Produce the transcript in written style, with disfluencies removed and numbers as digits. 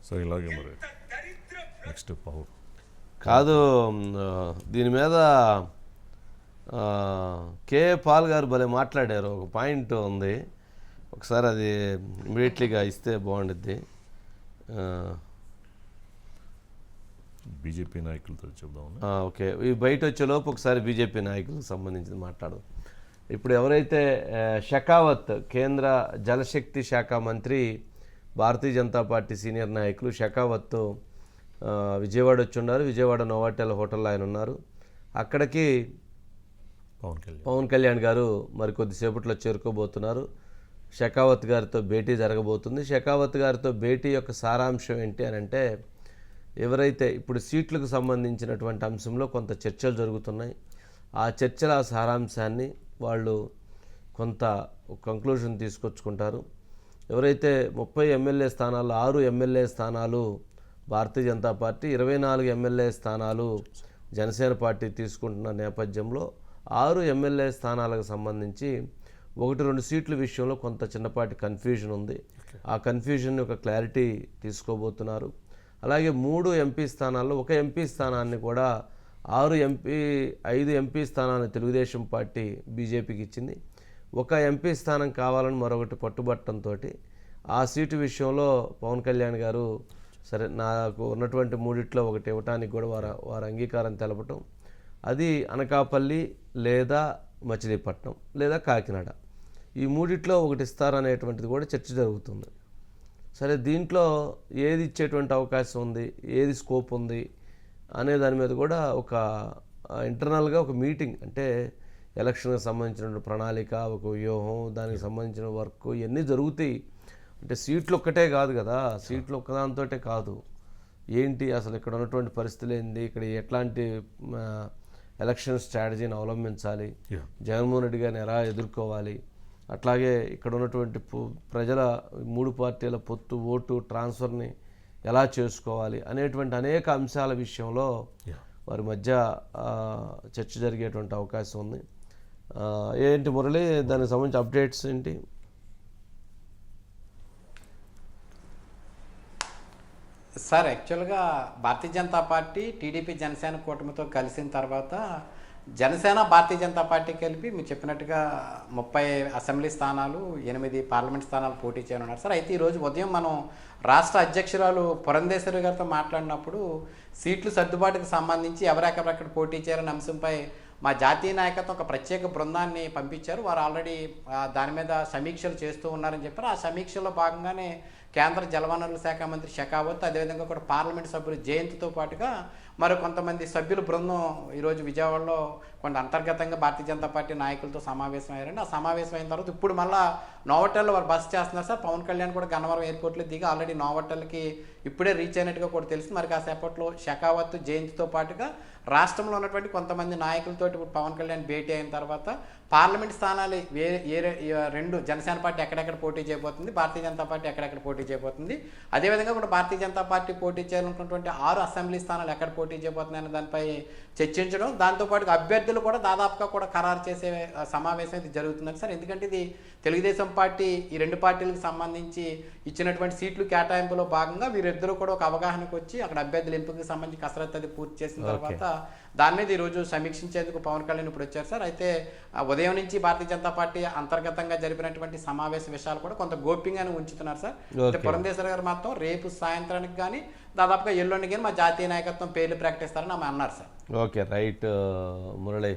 So ఇలాగే మరి next power కాదు. దీని మీద కే పాల్ గారు భలే మాట్లాడారు. ఒక పాయింట్ ఉంది, ఒకసారి అది ఇమీడియట్లీగా ఇస్తే బాగుండుద్ది. బీజేపీ నాయకులతో చెప్దాం. ఓకే, ఈ బయట వచ్చేలోపు ఒకసారి బీజేపీ నాయకులకు సంబంధించి మాట్లాడదాం. ఇప్పుడు ఎవరైతే షెకావత్ కేంద్ర జలశక్తి శాఖ మంత్రి, భారతీయ జనతా పార్టీ సీనియర్ నాయకులు షెకావత్ విజయవాడ వచ్చి ఉన్నారు. విజయవాడ నోవాటెల్ హోటల్లో ఆయన ఉన్నారు. అక్కడికి పవన్ కళ్యాణ్ గారు మరి కొద్దిసేపట్లో చేరుకోబోతున్నారు. షెకావత్ గారితో భేటీ జరగబోతుంది. షెకావత్ గారితో భేటీ యొక్క సారాంశం ఏంటి అని అంటే, ఎవరైతే ఇప్పుడు సీట్లకు సంబంధించినటువంటి అంశంలో కొంత చర్చలు జరుగుతున్నాయి. ఆ చర్చల సారాంశాన్ని వాళ్ళు కొంత కంక్లూజన్ తీసుకొచ్చుకుంటారు. ఎవరైతే 30 ఎమ్మెల్యే స్థానాల్లో 6 ఎమ్మెల్యే స్థానాలు భారతీయ జనతా పార్టీ, 24 ఎమ్మెల్యే స్థానాలు జనసేన పార్టీ తీసుకుంటున్న నేపథ్యంలో 6 ఎమ్మెల్యే స్థానాలకు సంబంధించి 1-2 సీట్ల విషయంలో కొంత చిన్నపాటి కన్ఫ్యూజన్ ఉంది. ఆ కన్ఫ్యూజన్ ఒక క్లారిటీ తీసుకోబోతున్నారు. అలాగే 3 ఎంపీ స్థానాల్లో 1 ఎంపీ స్థానాన్ని కూడా 5 ఎంపీ స్థానాన్ని తెలుగుదేశం పార్టీ బీజేపీకి ఇచ్చింది. 1 ఎంపీ స్థానం కావాలని మరొకటి పట్టుబట్టడంతో ఆ సీటు విషయంలో పవన్ కళ్యాణ్ గారు సరే నాకు ఉన్నటువంటి 3 ఒకటి ఇవ్వటానికి కూడా వారు అంగీకారం తెలపటం, అది అనకాపల్లి లేదా మచిలీపట్నం లేదా కాకినాడ, ఈ 3 ఒకటి ఇస్తారనేటువంటిది కూడా చర్చ జరుగుతుంది. సరే, దీంట్లో ఏది ఇచ్చేటువంటి అవకాశం ఉంది, ఏది స్కోప్ ఉంది అనే దాని మీద కూడా ఒక ఇంటర్నల్గా ఒక మీటింగ్, అంటే ఎలక్షన్కి సంబంధించిన ప్రణాళిక, ఒక వ్యూహం, దానికి సంబంధించిన వర్క్ ఇవన్నీ జరుగుతాయి. అంటే సీట్లు ఒక్కటే కాదు కదా, సీట్లు ఒక్కదానితో కాదు, ఏంటి అసలు ఇక్కడ ఉన్నటువంటి పరిస్థితులు ఏంటి, ఇక్కడ ఎట్లాంటి ఎలక్షన్ స్ట్రాటజీని అవలంబించాలి, జగన్మోహన్ రెడ్డి గారిని ఎలా ఎదుర్కోవాలి, అట్లాగే ఇక్కడ ఉన్నటువంటి ప్రజల 3 పార్టీల పొత్తు ఓటు ట్రాన్స్ఫర్ని ఎలా చేసుకోవాలి అనేటువంటి అనేక అంశాల విషయంలో వారి మధ్య చర్చ జరిగేటువంటి అవకాశం ఉంది. ఏంటి మురళి, దానికి సంబంధించి అప్డేట్స్ ఏంటి? సార్, యాక్చువల్గా భారతీయ జనతా పార్టీ టీడీపీ జనసేన కూటమితో కలిసిన తర్వాత జనసేన భారతీయ జనతా పార్టీ కలిపి మీరు చెప్పినట్టుగా 30 అసెంబ్లీ స్థానాలు, 8 పార్లమెంట్ స్థానాలు పోటీ చేయనున్నారు సార్. అయితే ఈరోజు ఉదయం మనం రాష్ట్ర అధ్యక్షురాలు పురంధేశ్వరి గారితో మాట్లాడినప్పుడు సీట్లు సర్దుబాటుకు సంబంధించి ఎవరెక్కడెక్కడ పోటీ చేయాలనే అంశంపై మా జాతీయ నాయకత్వం ఒక ప్రత్యేక బృందాన్ని పంపించారు. వారు ఆల్రెడీ దాని మీద సమీక్షలు చేస్తూ ఉన్నారని చెప్పారు. ఆ సమీక్షలో భాగంగానే కేంద్ర జలవనరుల శాఖ మంత్రి షెకావత్, అదేవిధంగా కూడా పార్లమెంట్ సభ్యులు జయంత్తో పాటుగా మరో కొంతమంది సభ్యుల బృందం ఈరోజు విజయవాడలో కొంత అంతర్గతంగా భారతీయ జనతా పార్టీ నాయకులతో సమావేశం అయ్యారండి. ఆ సమావేశం అయిన తర్వాత ఇప్పుడు మళ్ళీ నోవాటెల్లో వారు బస్ చేస్తున్నారు సార్. పవన్ కళ్యాణ్ కూడా గన్నవరం ఎయిర్పోర్ట్లో దిగి ఆల్రెడీ నోవాటెల్కి ఇప్పుడే రీచ్ అయినట్టుగా కూడా తెలుస్తుంది. మరి కాసేపట్లో షెకావత్, జయంత్తో పాటుగా రాష్ట్రంలో ఉన్నటువంటి కొంతమంది నాయకులతో ఇప్పుడు పవన్ కళ్యాణ్ భేటీ అయిన తర్వాత పార్లమెంట్ స్థానాలు రెండు జనసేన పార్టీ ఎక్కడెక్కడ పోటీ చేయబోతుంది, భారతీయ జనతా పార్టీ ఎక్కడెక్కడ పోటీ చేయబోతుంది, అదేవిధంగా కూడా భారతీయ జనతా పార్టీ పోటీ చేయాలనుకున్నటువంటి 6 అసెంబ్లీ స్థానాలు ఎక్కడ పోటీ చేయబోతుంది అనే దానిపై చర్చించడం, దాంతోపాటు అభ్యర్థులు కూడా దాదాపుగా కూడా ఖరారు చేసే సమావేశం అయితే జరుగుతుందండి సార్. ఎందుకంటే ఇది తెలుగుదేశం పార్టీ ఈ 2 పార్టీలకు సంబంధించి ఇచ్చినటువంటి సీట్లు కేటాయింపులో భాగంగా వీరిద్దరూ కూడా ఒక అవగాహనకు వచ్చి అక్కడ అభ్యర్థుల ఎంపికకు సంబంధించి కసరత్తు అది పూర్తి చేసిన తర్వాత దాని మీద ఈరోజు సమీక్షించేందుకు పవన్ కళ్యాణ్ ఇప్పుడు వచ్చారు సార్. అయితే ఉదయం నుంచి భారతీయ జనతా పార్టీ అంతర్గతంగా జరిపినటువంటి సమావేశ విషయాలు కూడా కొంత గోప్యంగానే ఉంచుతున్నారు సార్. అయితే పురంధేశ్వరి గారు మాత్రం రేపు సాయంత్రానికి కానీ దాదాపుగా ఎల్లుండి కానీ మా జాతీయ నాయకత్వం పేర్లు ప్రకటిస్తారని ఆమె అన్నారు సార్. Okay, right Murali.